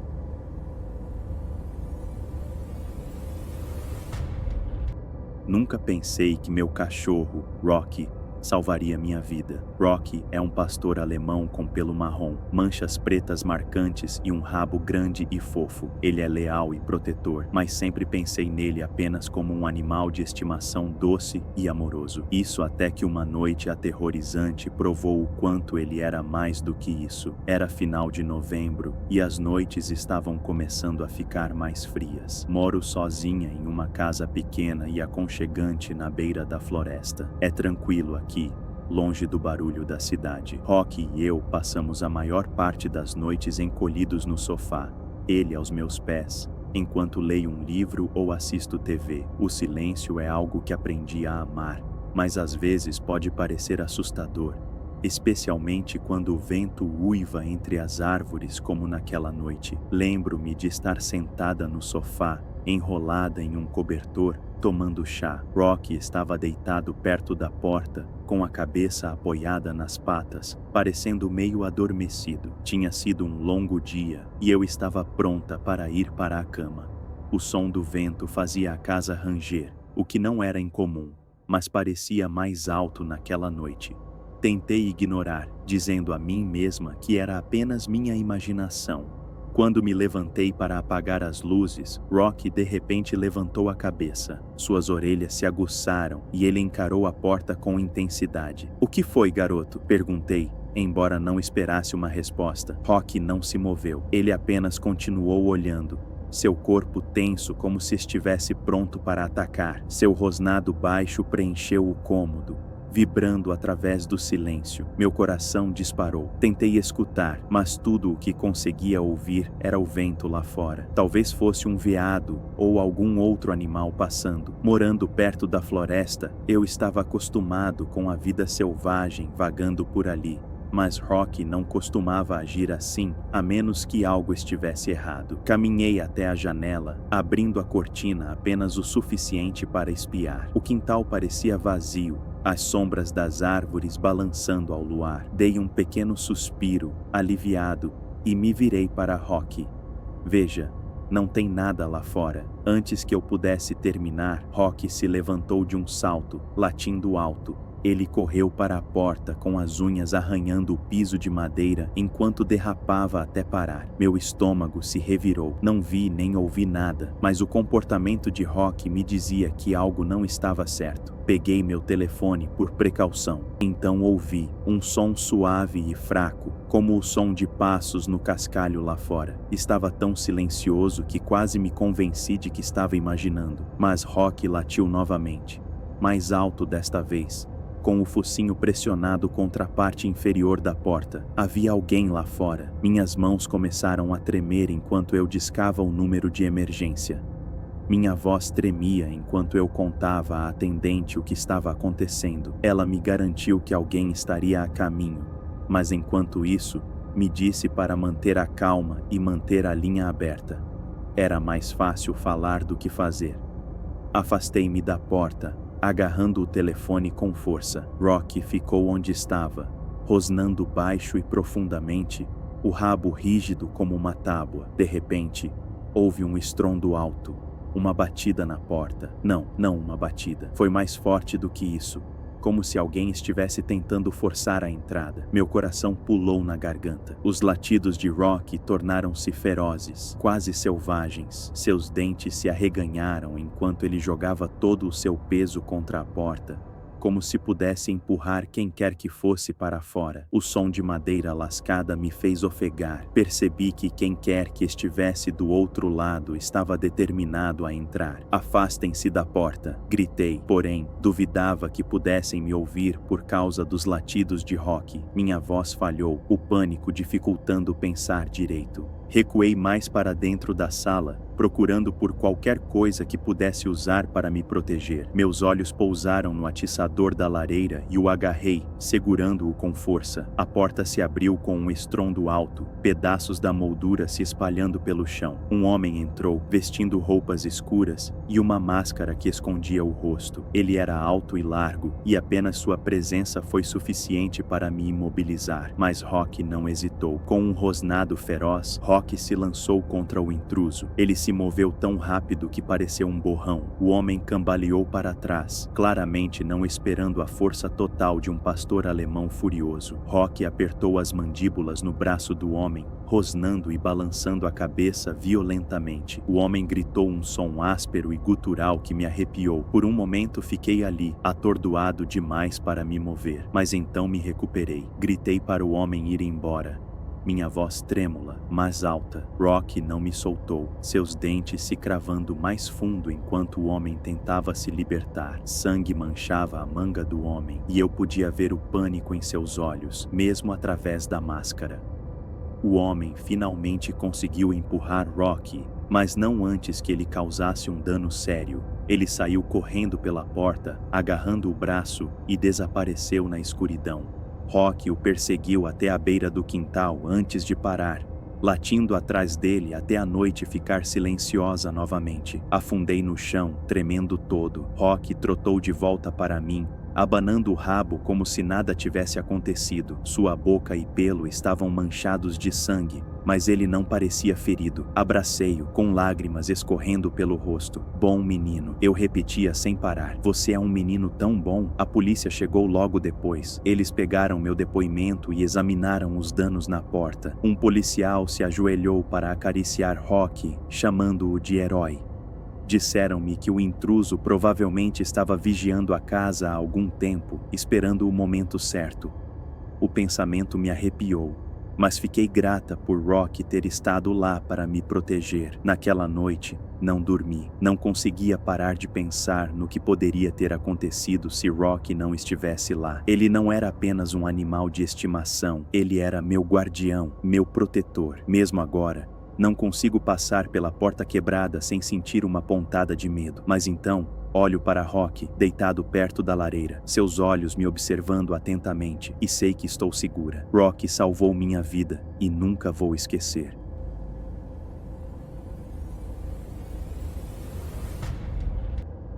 A: Nunca pensei que meu cachorro, Rocky, salvaria minha vida. Rocky é um pastor alemão com pelo marrom, manchas pretas marcantes e um rabo grande e fofo. Ele é leal e protetor, mas sempre pensei nele apenas como um animal de estimação doce e amoroso. Isso até que uma noite aterrorizante provou o quanto ele era mais do que isso. Era final de novembro e as noites estavam começando a ficar mais frias. Moro sozinha em uma casa pequena e aconchegante na beira da floresta. É tranquilo aqui, longe do barulho da cidade. Rocky e eu passamos a maior parte das noites encolhidos no sofá, ele aos meus pés, enquanto leio um livro ou assisto TV. O silêncio é algo que aprendi a amar, mas às vezes pode parecer assustador, especialmente quando o vento uiva entre as árvores como naquela noite. Lembro-me de estar sentada no sofá, enrolada em um cobertor, tomando chá. Rocky estava deitado perto da porta, com a cabeça apoiada nas patas, parecendo meio adormecido. Tinha sido um longo dia, e eu estava pronta para ir para a cama. O som do vento fazia a casa ranger, o que não era incomum, mas parecia mais alto naquela noite. Tentei ignorar, dizendo a mim mesma que era apenas minha imaginação. Quando me levantei para apagar as luzes, Rocky de repente levantou a cabeça. Suas orelhas se aguçaram e ele encarou a porta com intensidade. "O que foi, garoto?" perguntei, embora não esperasse uma resposta. Rocky não se moveu. Ele apenas continuou olhando. Seu corpo tenso como se estivesse pronto para atacar. Seu rosnado baixo preencheu o cômodo, vibrando através do silêncio. Meu coração disparou. Tentei escutar, mas tudo o que conseguia ouvir era o vento lá fora. Talvez fosse um veado ou algum outro animal passando. Morando perto da floresta, eu estava acostumado com a vida selvagem vagando por ali. Mas Rocky não costumava agir assim, a menos que algo estivesse errado. Caminhei até a janela, abrindo a cortina apenas o suficiente para espiar. O quintal parecia vazio, as sombras das árvores balançando ao luar. Dei um pequeno suspiro, aliviado, e me virei para Rocky. "Veja, não tem nada lá fora." Antes que eu pudesse terminar, Rocky se levantou de um salto, latindo alto. Ele correu para a porta com as unhas arranhando o piso de madeira enquanto derrapava até parar. Meu estômago se revirou. Não vi nem ouvi nada, mas o comportamento de Rocky me dizia que algo não estava certo. Peguei meu telefone por precaução. Então ouvi um som suave e fraco, como o som de passos no cascalho lá fora. Estava tão silencioso que quase me convenci de que estava imaginando. Mas Rocky latiu novamente, mais alto desta vez, com o focinho pressionado contra a parte inferior da porta. Havia alguém lá fora. Minhas mãos começaram a tremer enquanto eu discava o número de emergência. Minha voz tremia enquanto eu contava à atendente o que estava acontecendo. Ela me garantiu que alguém estaria a caminho, mas enquanto isso, me disse para manter a calma e manter a linha aberta. Era mais fácil falar do que fazer. Afastei-me da porta, agarrando o telefone com força. Rocky ficou onde estava, rosnando baixo e profundamente, o rabo rígido como uma tábua. De repente, houve um estrondo alto, uma batida na porta. Não uma batida. Foi mais forte do que isso, como se alguém estivesse tentando forçar a entrada. Meu coração pulou na garganta. Os latidos de Rocky tornaram-se ferozes, quase selvagens. Seus dentes se arreganharam enquanto ele jogava todo o seu peso contra a porta, como se pudesse empurrar quem quer que fosse para fora. O som de madeira lascada me fez ofegar. Percebi que quem quer que estivesse do outro lado estava determinado a entrar. "Afastem-se da porta", gritei, porém, duvidava que pudessem me ouvir por causa dos latidos de Rocky. Minha voz falhou, o pânico dificultando pensar direito. Recuei mais para dentro da sala, procurando por qualquer coisa que pudesse usar para me proteger. Meus olhos pousaram no atiçador da lareira e o agarrei, segurando-o com força. A porta se abriu com um estrondo alto, pedaços da moldura se espalhando pelo chão. Um homem entrou, vestindo roupas escuras e uma máscara que escondia o rosto. Ele era alto e largo, e apenas sua presença foi suficiente para me imobilizar. Mas Rocky não hesitou. Com um rosnado feroz, Rocky se lançou contra o intruso. Ele se moveu tão rápido que pareceu um borrão. O homem cambaleou para trás, claramente não esperando a força total de um pastor alemão furioso. Rocky apertou as mandíbulas no braço do homem, rosnando e balançando a cabeça violentamente. O homem gritou um som áspero e gutural que me arrepiou. Por um momento fiquei ali, atordoado demais para me mover. Mas então me recuperei. Gritei para o homem ir embora, minha voz trêmula, mas alta. Rocky não me soltou, seus dentes se cravando mais fundo enquanto o homem tentava se libertar. Sangue manchava a manga do homem, e eu podia ver o pânico em seus olhos, mesmo através da máscara. O homem finalmente conseguiu empurrar Rocky, mas não antes que ele causasse um dano sério. Ele saiu correndo pela porta, agarrando o braço, e desapareceu na escuridão. Rocky o perseguiu até a beira do quintal antes de parar, latindo atrás dele até a noite ficar silenciosa novamente. Afundei no chão, tremendo todo. Rocky trotou de volta para mim, abanando o rabo como se nada tivesse acontecido. Sua boca e pelo estavam manchados de sangue, mas ele não parecia ferido. Abracei-o, com lágrimas escorrendo pelo rosto. Bom menino, eu repetia sem parar. Você é um menino tão bom. A polícia chegou logo depois. Eles pegaram meu depoimento e examinaram os danos na porta. Um policial se ajoelhou para acariciar Rocky, chamando-o de herói. Disseram-me que o intruso provavelmente estava vigiando a casa há algum tempo, esperando o momento certo. O pensamento me arrepiou, mas fiquei grata por Rocky ter estado lá para me proteger. Naquela noite, não dormi. Não conseguia parar de pensar no que poderia ter acontecido se Rocky não estivesse lá. Ele não era apenas um animal de estimação, ele era meu guardião, meu protetor. Mesmo agora, não consigo passar pela porta quebrada sem sentir uma pontada de medo. Mas então, olho para Rocky, deitado perto da lareira, seus olhos me observando atentamente, e sei que estou segura. Rocky salvou minha vida e nunca vou esquecer.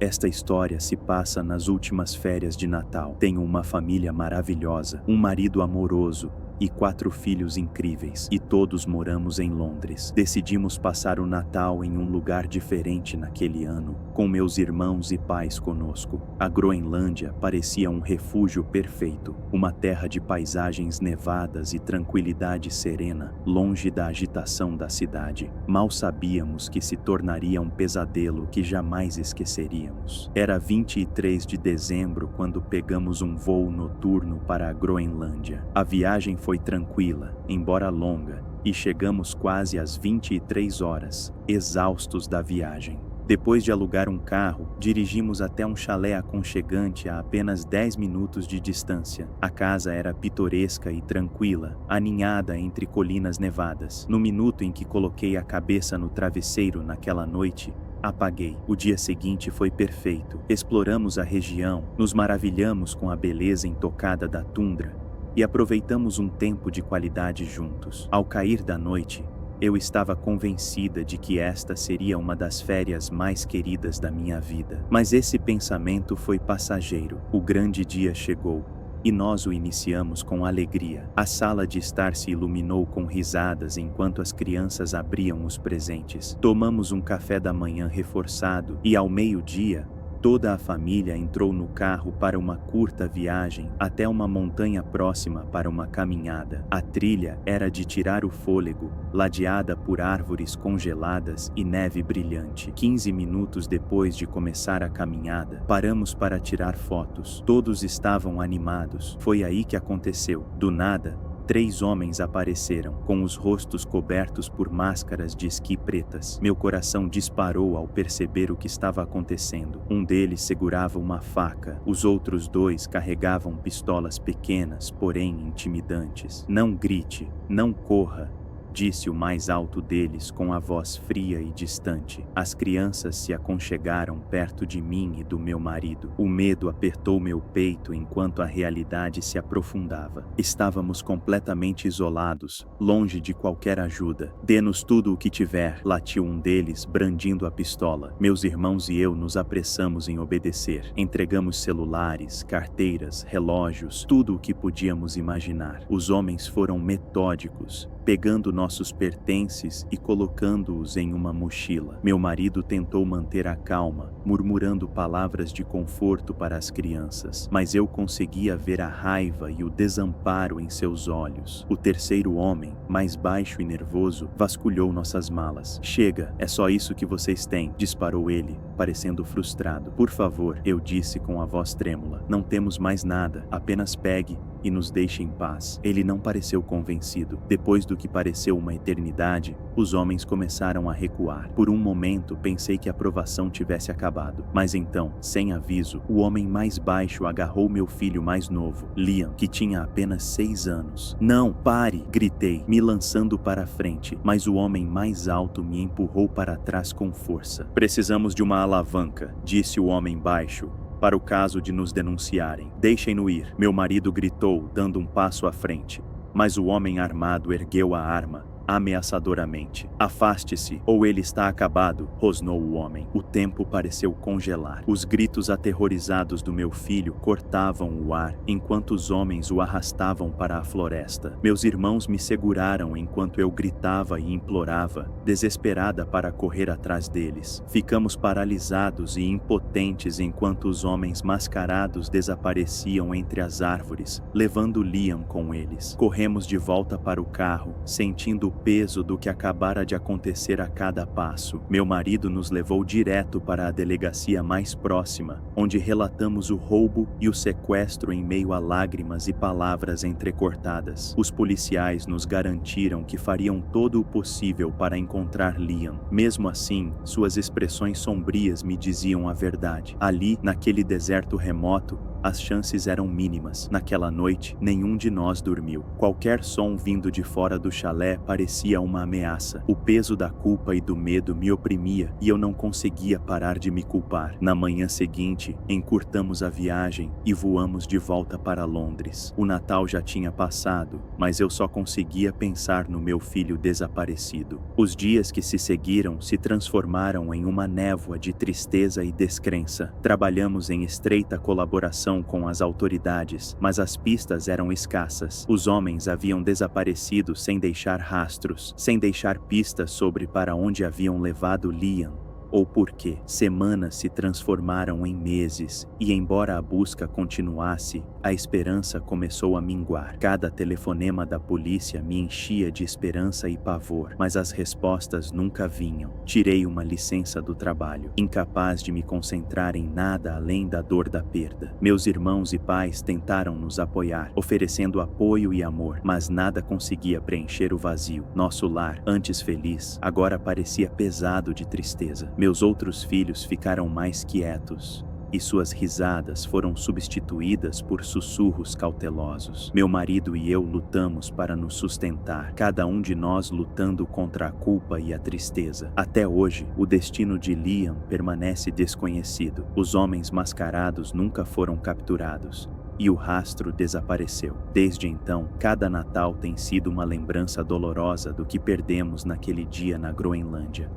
A: Esta história se passa nas últimas férias de Natal. Tenho uma família maravilhosa, um marido amoroso e 4 filhos incríveis, e todos moramos em Londres. Decidimos passar o Natal em um lugar diferente naquele ano, com meus irmãos e pais conosco. A Groenlândia parecia um refúgio perfeito, uma terra de paisagens nevadas e tranquilidade serena, longe da agitação da cidade. Mal sabíamos que se tornaria um pesadelo que jamais esqueceríamos. Era 23 de dezembro quando pegamos um voo noturno para a Groenlândia. A viagem foi tranquila, embora longa, e chegamos quase às 23 horas, exaustos da viagem. Depois de alugar um carro, dirigimos até um chalé aconchegante a apenas 10 minutos de distância. A casa era pitoresca e tranquila, aninhada entre colinas nevadas. No minuto em que coloquei a cabeça no travesseiro naquela noite, apaguei. O dia seguinte foi perfeito. Exploramos a região, nos maravilhamos com a beleza intocada da tundra e aproveitamos um tempo de qualidade juntos. Ao cair da noite, eu estava convencida de que esta seria uma das férias mais queridas da minha vida. Mas esse pensamento foi passageiro. O grande dia chegou e nós o iniciamos com alegria. A sala de estar se iluminou com risadas enquanto as crianças abriam os presentes. Tomamos um café da manhã reforçado e ao meio-dia, toda a família entrou no carro para uma curta viagem até uma montanha próxima para uma caminhada. A trilha era de tirar o fôlego, ladeada por árvores congeladas e neve brilhante. 15 minutos depois de começar a caminhada, paramos para tirar fotos. Todos estavam animados. Foi aí que aconteceu. Do nada, 3 homens apareceram, com os rostos cobertos por máscaras de esqui pretas. Meu coração disparou ao perceber o que estava acontecendo. Um deles segurava uma faca, os outros 2 carregavam pistolas pequenas, porém intimidantes. "Não grite, não corra", disse o mais alto deles com a voz fria e distante. As crianças se aconchegaram perto de mim e do meu marido. O medo apertou meu peito enquanto a realidade se aprofundava. Estávamos completamente isolados, longe de qualquer ajuda. "Dê-nos tudo o que tiver", latiu um deles, brandindo a pistola. Meus irmãos e eu nos apressamos em obedecer. Entregamos celulares, carteiras, relógios, tudo o que podíamos imaginar. Os homens foram metódicos, pegando nossos pertences e colocando-os em uma mochila. Meu marido tentou manter a calma, murmurando palavras de conforto para as crianças, mas eu conseguia ver a raiva e o desamparo em seus olhos. O terceiro homem, mais baixo e nervoso, vasculhou nossas malas. "Chega, é só isso que vocês têm", disparou ele, parecendo frustrado. "Por favor", eu disse com a voz trêmula, "não temos mais nada, apenas pegue e nos deixe em paz." Ele não pareceu convencido. Depois do que pareceu uma eternidade, os homens começaram a recuar. Por um momento pensei que a provação tivesse acabado, mas então, sem aviso, o homem mais baixo agarrou meu filho mais novo, Liam, que tinha apenas 6 anos. "Não, pare!", gritei, me lançando para a frente, mas o homem mais alto me empurrou para trás com força. "Precisamos de uma alavanca", disse o homem baixo, "para o caso de nos denunciarem." "Deixem-no ir", meu marido gritou, dando um passo à frente. Mas o homem armado ergueu a arma ameaçadoramente. Afaste-se, ou ele está acabado, rosnou o homem. O tempo pareceu congelar. Os gritos aterrorizados do meu filho cortavam o ar, enquanto os homens o arrastavam para a floresta. Meus irmãos me seguraram enquanto eu gritava e implorava, desesperada para correr atrás deles. Ficamos paralisados e impotentes enquanto os homens mascarados desapareciam entre as árvores, levando Liam com eles. Corremos de volta para o carro, sentindo o peso do que acabara de acontecer a cada passo. Meu marido nos levou direto para a delegacia mais próxima, onde relatamos o roubo e o sequestro em meio a lágrimas e palavras entrecortadas. Os policiais nos garantiram que fariam todo o possível para encontrar Liam. Mesmo assim, suas expressões sombrias me diziam a verdade. Ali, naquele deserto remoto, as chances eram mínimas. Naquela noite, nenhum de nós dormiu. Qualquer som vindo de fora do chalé parecia uma ameaça. O peso da culpa e do medo me oprimia e eu não conseguia parar de me culpar. Na manhã seguinte, encurtamos a viagem e voamos de volta para Londres. O Natal já tinha passado, mas eu só conseguia pensar no meu filho desaparecido. Os dias que se seguiram se transformaram em uma névoa de tristeza e descrença. Trabalhamos em estreita colaboração com as autoridades, mas as pistas eram escassas. Os homens haviam desaparecido sem deixar rastros, sem deixar pistas sobre para onde haviam levado Liam ou por quê. Semanas se transformaram em meses, e embora a busca continuasse, a esperança começou a minguar. Cada telefonema da polícia me enchia de esperança e pavor, mas as respostas nunca vinham. Tirei uma licença do trabalho, incapaz de me concentrar em nada além da dor da perda. Meus irmãos e pais tentaram nos apoiar, oferecendo apoio e amor, mas nada conseguia preencher o vazio. Nosso lar, antes feliz, agora parecia pesado de tristeza. Meus outros filhos ficaram mais quietos, e suas risadas foram substituídas por sussurros cautelosos. Meu marido e eu lutamos para nos sustentar, cada um de nós lutando contra a culpa e a tristeza. Até hoje, o destino de Liam permanece desconhecido. Os homens mascarados nunca foram capturados, e o rastro desapareceu. Desde então, cada Natal tem sido uma lembrança dolorosa do que perdemos naquele dia na Groenlândia.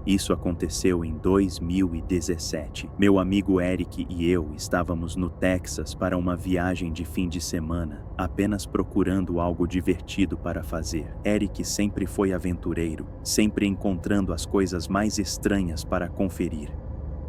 A: Isso aconteceu em 2017. Meu amigo Eric e eu estávamos no Texas para uma viagem de fim de semana, apenas procurando algo divertido para fazer. Eric sempre foi aventureiro, sempre encontrando as coisas mais estranhas para conferir.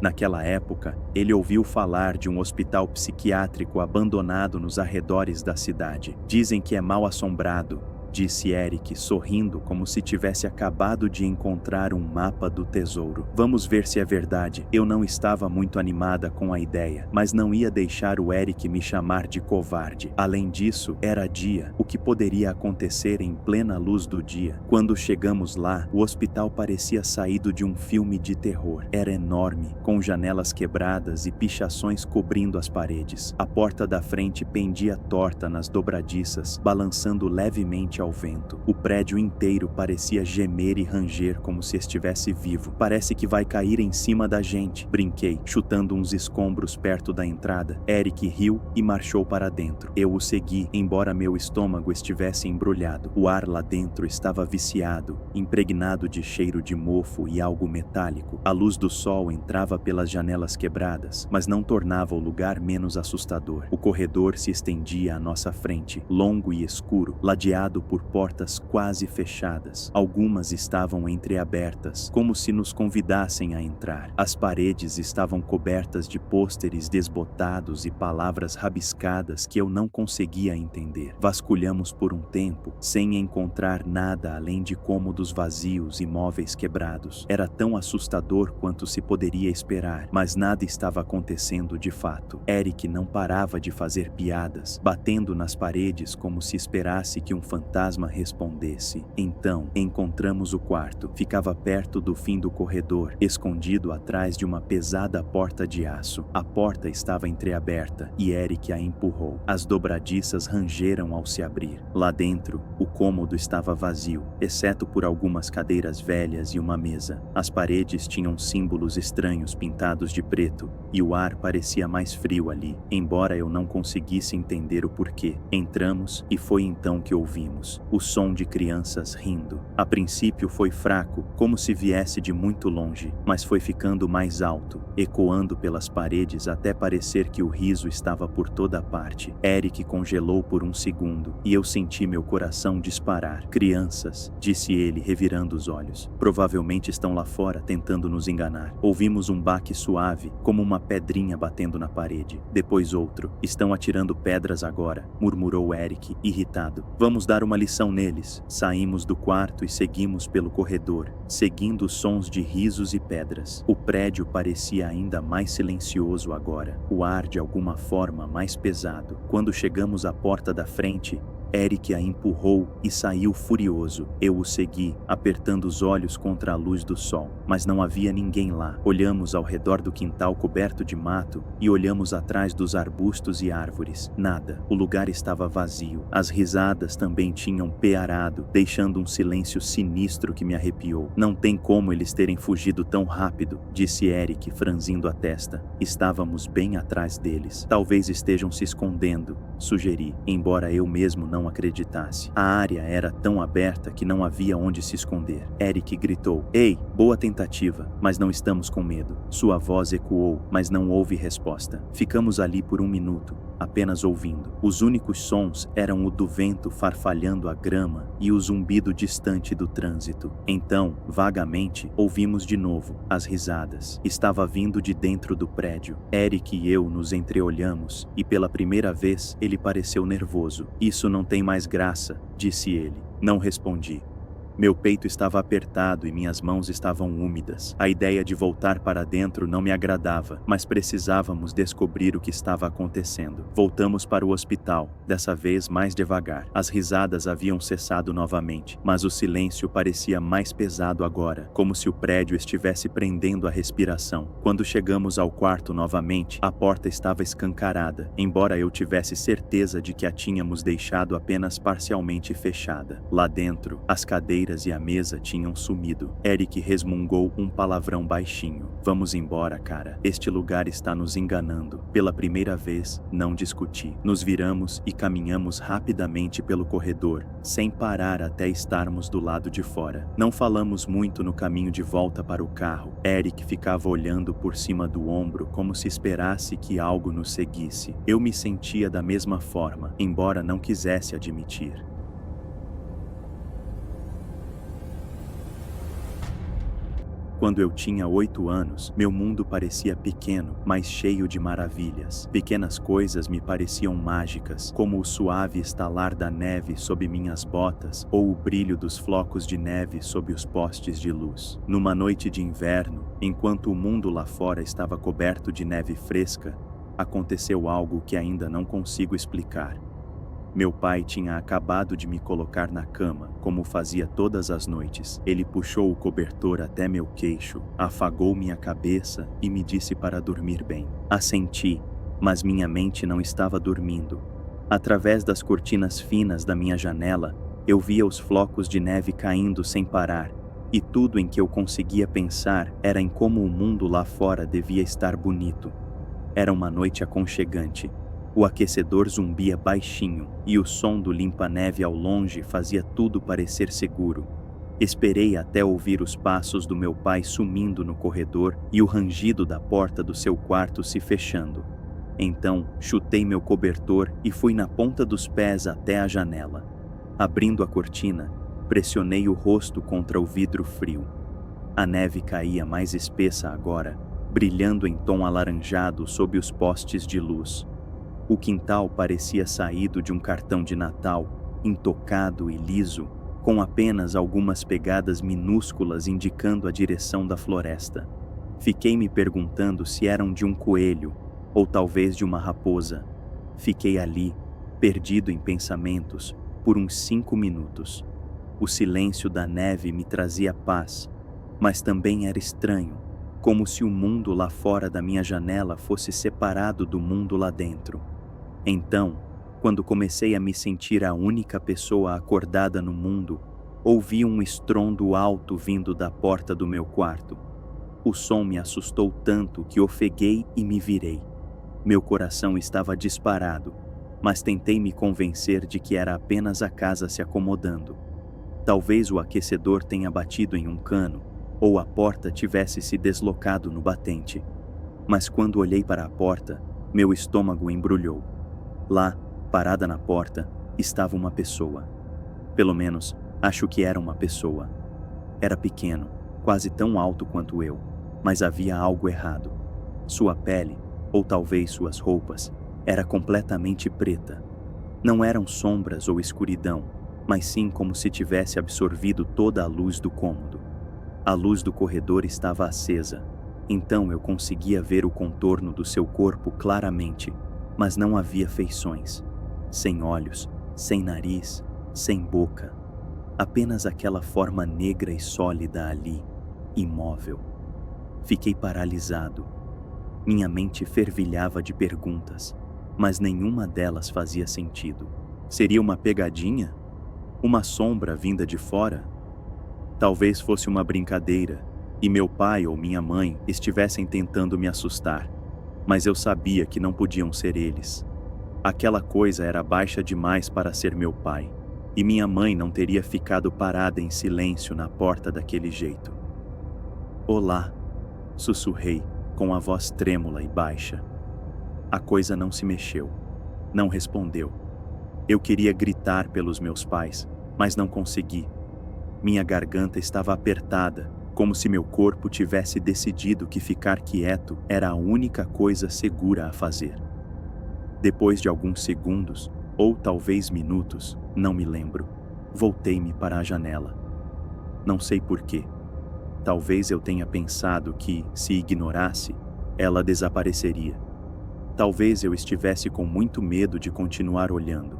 A: Naquela época, ele ouviu falar de um hospital psiquiátrico abandonado nos arredores da cidade. Dizem que é mal assombrado, disse Eric, sorrindo como se tivesse acabado de encontrar um mapa do tesouro. Vamos ver se é verdade. Eu não estava muito animada com a ideia, mas não ia deixar o Eric me chamar de covarde. Além disso, era dia, o que poderia acontecer em plena luz do dia. Quando chegamos lá, o hospital parecia saído de um filme de terror. Era enorme, com janelas quebradas e pichações cobrindo as paredes. A porta da frente pendia torta nas dobradiças, balançando levemente ao vento. O prédio inteiro parecia gemer e ranger como se estivesse vivo. Parece que vai cair em cima da gente, brinquei, chutando uns escombros perto da entrada. Eric riu e marchou para dentro. Eu o segui, embora meu estômago estivesse embrulhado. O ar lá dentro estava viciado, impregnado de cheiro de mofo e algo metálico. A luz do sol entrava pelas janelas quebradas, mas não tornava o lugar menos assustador. O corredor se estendia à nossa frente, longo e escuro, ladeado por portas quase fechadas. Algumas estavam entreabertas, como se nos convidassem a entrar. As paredes estavam cobertas de pôsteres desbotados e palavras rabiscadas que eu não conseguia entender. Vasculhamos por um tempo, sem encontrar nada além de cômodos vazios e móveis quebrados. Era tão assustador quanto se poderia esperar, mas nada estava acontecendo de fato. Eric não parava de fazer piadas, batendo nas paredes como se esperasse que um fantasma fantasma respondesse. Então, encontramos o quarto. Ficava perto do fim do corredor, escondido atrás de uma pesada porta de aço. A porta estava entreaberta e Eric a empurrou. As dobradiças rangeram ao se abrir. Lá dentro, o cômodo estava vazio, exceto por algumas cadeiras velhas e uma mesa. As paredes tinham símbolos estranhos pintados de preto, e o ar parecia mais frio ali, embora eu não conseguisse entender o porquê. Entramos e foi então que ouvimos o som de crianças rindo. A princípio foi fraco, como se viesse de muito longe, mas foi ficando mais alto, ecoando pelas paredes até parecer que o riso estava por toda parte. Eric congelou por um segundo e eu senti meu coração disparar. Crianças, disse ele, revirando os olhos. Provavelmente estão lá fora tentando nos enganar. Ouvimos um baque suave, como uma pedrinha batendo na parede. Depois outro. Estão atirando pedras agora, murmurou Eric, irritado. Vamos dar uma lição neles. Saímos do quarto e seguimos pelo corredor, seguindo os sons de risos e pedras. O prédio parecia ainda mais silencioso agora, o ar de alguma forma mais pesado. Quando chegamos à porta da frente, Eric a empurrou e saiu furioso. Eu o segui, apertando os olhos contra a luz do sol, mas não havia ninguém lá. Olhamos ao redor do quintal coberto de mato e olhamos atrás dos arbustos e árvores. Nada. O lugar estava vazio. As risadas também tinham pearado, deixando um silêncio sinistro que me arrepiou. Não tem como eles terem fugido tão rápido, disse Eric, franzindo a testa. Estávamos bem atrás deles. Talvez estejam se escondendo, sugeri, embora eu mesmo não acreditasse. A área era tão aberta que não havia onde se esconder. Eric gritou: "Ei, boa tentativa, mas não estamos com medo." Sua voz ecoou, mas não houve resposta. Ficamos ali por um minuto, apenas ouvindo. Os únicos sons eram o do vento farfalhando a grama e o zumbido distante do trânsito. Então, vagamente, ouvimos de novo as risadas. Estava vindo de dentro do prédio. Eric e eu nos entreolhamos e pela primeira vez ele pareceu nervoso. "Isso não tem mais graça", disse ele. Não respondi. Meu peito estava apertado e minhas mãos estavam úmidas. A ideia de voltar para dentro não me agradava, mas precisávamos descobrir o que estava acontecendo. Voltamos para o hospital, dessa vez mais devagar. As risadas haviam cessado novamente, mas o silêncio parecia mais pesado agora, como se o prédio estivesse prendendo a respiração. Quando chegamos ao quarto novamente, a porta estava escancarada, embora eu tivesse certeza de que a tínhamos deixado apenas parcialmente fechada. Lá dentro, as cadeiras e a mesa tinham sumido. Eric resmungou um palavrão baixinho. "Vamos embora, cara. Este lugar está nos enganando." Pela primeira vez, não discuti. Nos viramos e caminhamos rapidamente pelo corredor, sem parar até estarmos do lado de fora. Não falamos muito no caminho de volta para o carro. Eric ficava olhando por cima do ombro como se esperasse que algo nos seguisse. Eu me sentia da mesma forma, embora não quisesse admitir. Quando eu tinha 8 anos, meu mundo parecia pequeno, mas cheio de maravilhas. Pequenas coisas me pareciam mágicas, como o suave estalar da neve sob minhas botas ou o brilho dos flocos de neve sob os postes de luz. Numa noite de inverno, enquanto o mundo lá fora estava coberto de neve fresca, aconteceu algo que ainda não consigo explicar. Meu pai tinha acabado de me colocar na cama, como fazia todas as noites. Ele puxou o cobertor até meu queixo, afagou minha cabeça e me disse para dormir bem. Assenti, mas minha mente não estava dormindo. Através das cortinas finas da minha janela, eu via os flocos de neve caindo sem parar, e tudo em que eu conseguia pensar era em como o mundo lá fora devia estar bonito. Era uma noite aconchegante. O aquecedor zumbia baixinho e o som do limpa-neve ao longe fazia tudo parecer seguro. Esperei até ouvir os passos do meu pai sumindo no corredor e o rangido da porta do seu quarto se fechando. Então, chutei meu cobertor e fui na ponta dos pés até a janela. Abrindo a cortina, pressionei o rosto contra o vidro frio. A neve caía mais espessa agora, brilhando em tom alaranjado sob os postes de luz. O quintal parecia saído de um cartão de Natal, intocado e liso, com apenas algumas pegadas minúsculas indicando a direção da floresta. Fiquei me perguntando se eram de um coelho, ou talvez de uma raposa. Fiquei ali, perdido em pensamentos, por uns 5 minutos. O silêncio da neve me trazia paz, mas também era estranho, como se o mundo lá fora da minha janela fosse separado do mundo lá dentro. Então, quando comecei a me sentir a única pessoa acordada no mundo, ouvi um estrondo alto vindo da porta do meu quarto. O som me assustou tanto que ofeguei e me virei. Meu coração estava disparado, mas tentei me convencer de que era apenas a casa se acomodando. Talvez o aquecedor tenha batido em um cano, ou a porta tivesse se deslocado no batente. Mas quando olhei para a porta, meu estômago embrulhou. Lá, parada na porta, estava uma pessoa. Pelo menos, acho que era uma pessoa. Era pequeno, quase tão alto quanto eu, mas havia algo errado. Sua pele, ou talvez suas roupas, era completamente preta. Não eram sombras ou escuridão, mas sim como se tivesse absorvido toda a luz do cômodo. A luz do corredor estava acesa, então eu conseguia ver o contorno do seu corpo claramente, mas não havia feições. Sem olhos, sem nariz, sem boca. Apenas aquela forma negra e sólida ali, imóvel. Fiquei paralisado. Minha mente fervilhava de perguntas, mas nenhuma delas fazia sentido. Seria uma pegadinha? Uma sombra vinda de fora? Talvez fosse uma brincadeira, e meu pai ou minha mãe estivessem tentando me assustar, mas eu sabia que não podiam ser eles. Aquela coisa era baixa demais para ser meu pai, e minha mãe não teria ficado parada em silêncio na porta daquele jeito. "Olá", sussurrei, com a voz trêmula e baixa. A coisa não se mexeu, não respondeu. Eu queria gritar pelos meus pais, mas não consegui. Minha garganta estava apertada, como se meu corpo tivesse decidido que ficar quieto era a única coisa segura a fazer. Depois de alguns segundos, ou talvez minutos, não me lembro, voltei-me para a janela. Não sei porquê. Talvez eu tenha pensado que, se ignorasse, ela desapareceria. Talvez eu estivesse com muito medo de continuar olhando.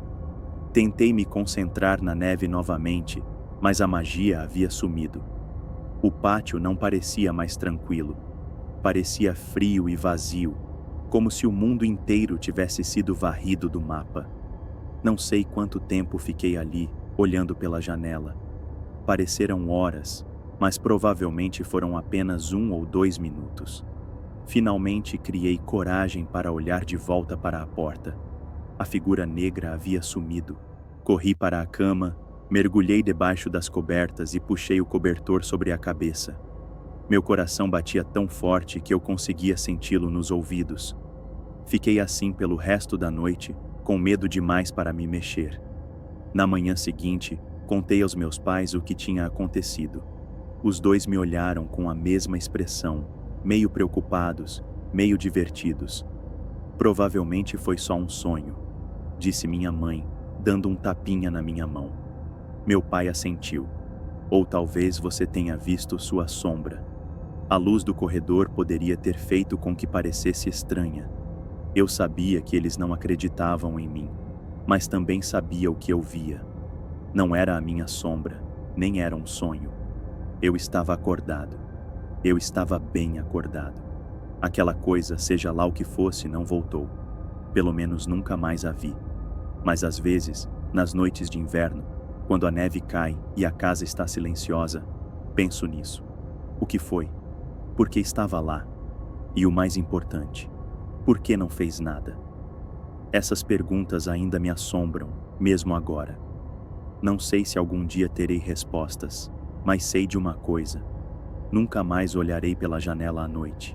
A: Tentei me concentrar na neve novamente, mas a magia havia sumido. O pátio não parecia mais tranquilo. Parecia frio e vazio, como se o mundo inteiro tivesse sido varrido do mapa. Não sei quanto tempo fiquei ali, olhando pela janela. Pareceram horas, mas provavelmente foram apenas 1 ou 2 minutos. Finalmente criei coragem para olhar de volta para a porta. A figura negra havia sumido. Corri para a cama, mergulhei debaixo das cobertas e puxei o cobertor sobre a cabeça. Meu coração batia tão forte que eu conseguia senti-lo nos ouvidos. Fiquei assim pelo resto da noite, com medo demais para me mexer. Na manhã seguinte, contei aos meus pais o que tinha acontecido. Os dois me olharam com a mesma expressão, meio preocupados, meio divertidos. "Provavelmente foi só um sonho", disse minha mãe, dando um tapinha na minha mão. Meu pai assentiu. "Ou talvez você tenha visto sua sombra." A luz do corredor poderia ter feito com que parecesse estranha. Eu sabia que eles não acreditavam em mim, mas também sabia o que eu via. Não era a minha sombra, nem era um sonho. Eu estava acordado. Eu estava bem acordado. Aquela coisa, seja lá o que fosse, não voltou. Pelo menos nunca mais a vi. Mas às vezes, nas noites de inverno, quando a neve cai e a casa está silenciosa, penso nisso. O que foi? Por que estava lá? E o mais importante, por que não fez nada? Essas perguntas ainda me assombram, mesmo agora. Não sei se algum dia terei respostas, mas sei de uma coisa: nunca mais olharei pela janela à noite.